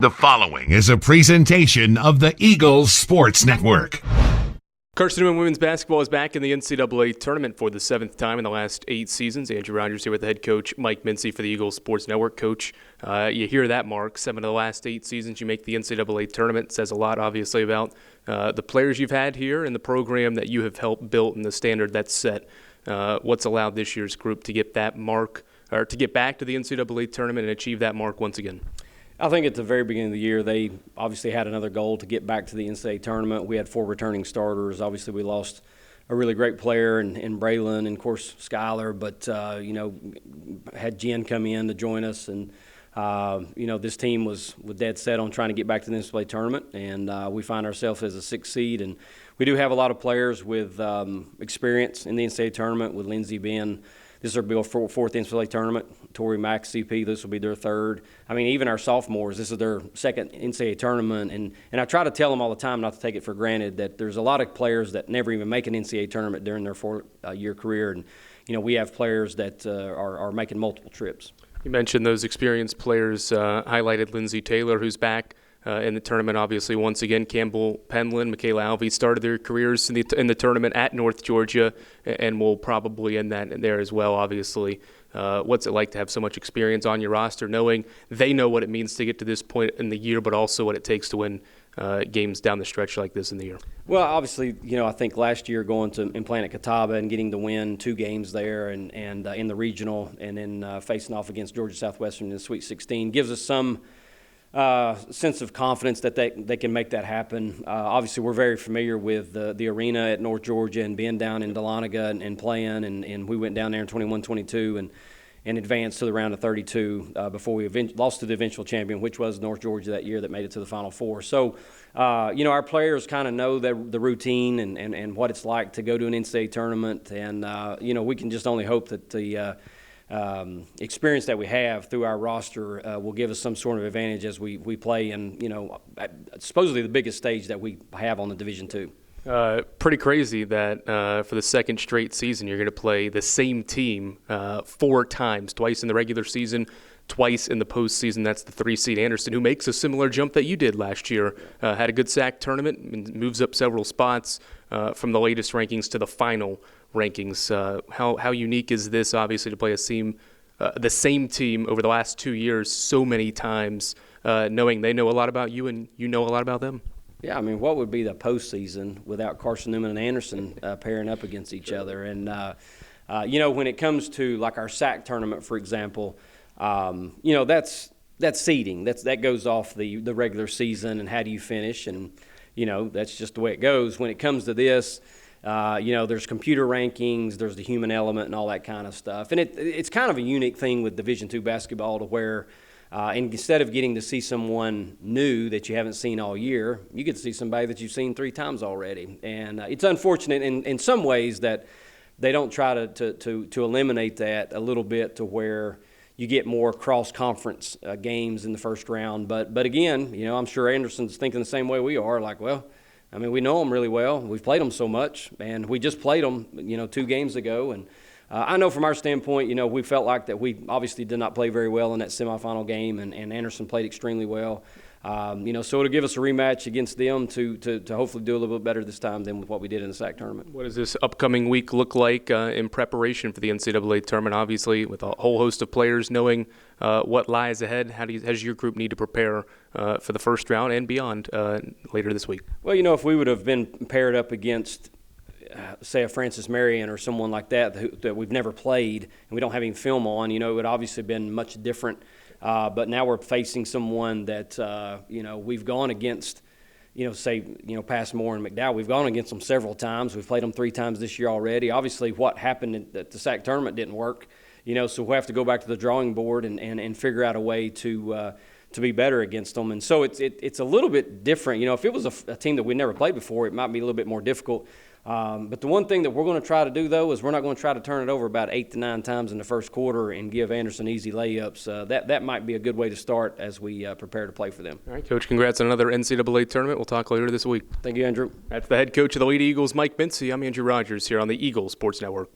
The following is a presentation of the Eagles Sports Network. Carson-Newman women's basketball is back in the NCAA tournament for the seventh time in the last 8 seasons. Andrew Rogers here with the head coach, Mike Mincey, for the Eagles Sports Network. Coach, you hear that, Mark. 7 of the last 8 seasons you make the NCAA tournament. Says a lot, obviously, about the players you've had here and the program that you have helped build and the standard that's set. What's allowed this year's group to get that mark, or to get back to the NCAA tournament and achieve that mark once again? I think at the very beginning of the year, they obviously had another goal to get back to the NCAA tournament. We had 4 returning starters. Obviously, we lost a really great player in Braylon and, of course, Skylar, but, had Jen come in to join us. And, this team was dead set on trying to get back to the NCAA tournament, and we find ourselves as a 6th seed. And we do have a lot of players with experience in the NCAA tournament, with Lindsey being – this will be our 4th NCAA tournament. Tori Mack, CP, this will be their 3rd. I mean, even our sophomores, this is their 2nd NCAA tournament. And I try to tell them all the time, not to take it for granted, that there's a lot of players that never even make an NCAA tournament during their 4-year career. And, we have players that are making multiple trips. You mentioned those experienced players, highlighted Lindsey Taylor, who's back in the tournament, obviously, once again. Campbell Penland, Michaela Alvey started their careers in the tournament at North Georgia, and will probably end that there as well, obviously. What's it like to have so much experience on your roster, knowing they know what it means to get to this point in the year, but also what it takes to win games down the stretch like this in the year? Well, obviously, I think last year going and playing at Catawba and getting to win 2 games there and in the regional, and then facing off against Georgia Southwestern in the Sweet 16 gives us some sense of confidence that they can make that happen. Obviously, we're very familiar with the arena at North Georgia and being down in Dahlonega and playing, and we went down there in 21-22 and advanced to the round of 32 before we lost to the eventual champion, which was North Georgia that year, that made it to the Final Four. So, our players kind of know the routine and what it's like to go to an NCAA tournament, and, we can just only hope that the experience that we have through our roster will give us some sort of advantage as we play in, supposedly the biggest stage that we have on the Division II. Pretty crazy that for the 2nd straight season you're going to play the same team 4 times, twice in the regular season, twice in the postseason. That's the 3-seed Anderson, who makes a similar jump that you did last year. Had a good SAC tournament and moves up several spots from the latest rankings to the final rankings. How unique is this, obviously, to play the same team over the last 2 years so many times, knowing they know a lot about you and you know a lot about them? Yeah, I mean, what would be the postseason without Carson-Newman and Anderson pairing up against each other? And, when it comes to, like, our SAC tournament, for example, that's seeding. That goes off the regular season and how do you finish, and, that's just the way it goes. When it comes to this, there's computer rankings, there's the human element and all that kind of stuff. And it's kind of a unique thing with Division II basketball, to where instead of getting to see someone new that you haven't seen all year, you get to see somebody that you've seen 3 times already. And it's unfortunate in some ways that they don't try to eliminate that a little bit, to where you get more cross-conference games in the first round. But again, I'm sure Anderson's thinking the same way we are, like, well, I mean, we know them really well. We've played them so much, and we just played them, 2 games ago. And I know from our standpoint, we felt like that we obviously did not play very well in that semifinal game, and Anderson played extremely well. So it'll give us a rematch against them to hopefully do a little bit better this time than with what we did in the SAC tournament. What does this upcoming week look like in preparation for the NCAA tournament? Obviously, with a whole host of players knowing what lies ahead, how does your group need to prepare for the first round and beyond later this week? Well, if we would have been paired up against say a Francis Marion or someone like that we've never played and we don't have any film on, it would obviously have been much different. But now we're facing someone that, we've gone against, Passmore and McDowell. We've gone against them several times. We've played them 3 times this year already. Obviously, what happened at the SAC tournament didn't work, so we'll have to go back to the drawing board and figure out a way to be better against them. And so it's a little bit different. If it was a team that we never played before, it might be a little bit more difficult. But the one thing that we're going to try to do, though, is we're not going to try to turn it over about 8 to 9 times in the first quarter and give Anderson easy layups. That might be a good way to start as we prepare to play for them. All right, Coach, congrats on another NCAA tournament. We'll talk later this week. Thank you, Andrew. That's the head coach of the Lady Eagles, Mike Mincey. I'm Andrew Rogers here on the Eagles Sports Network.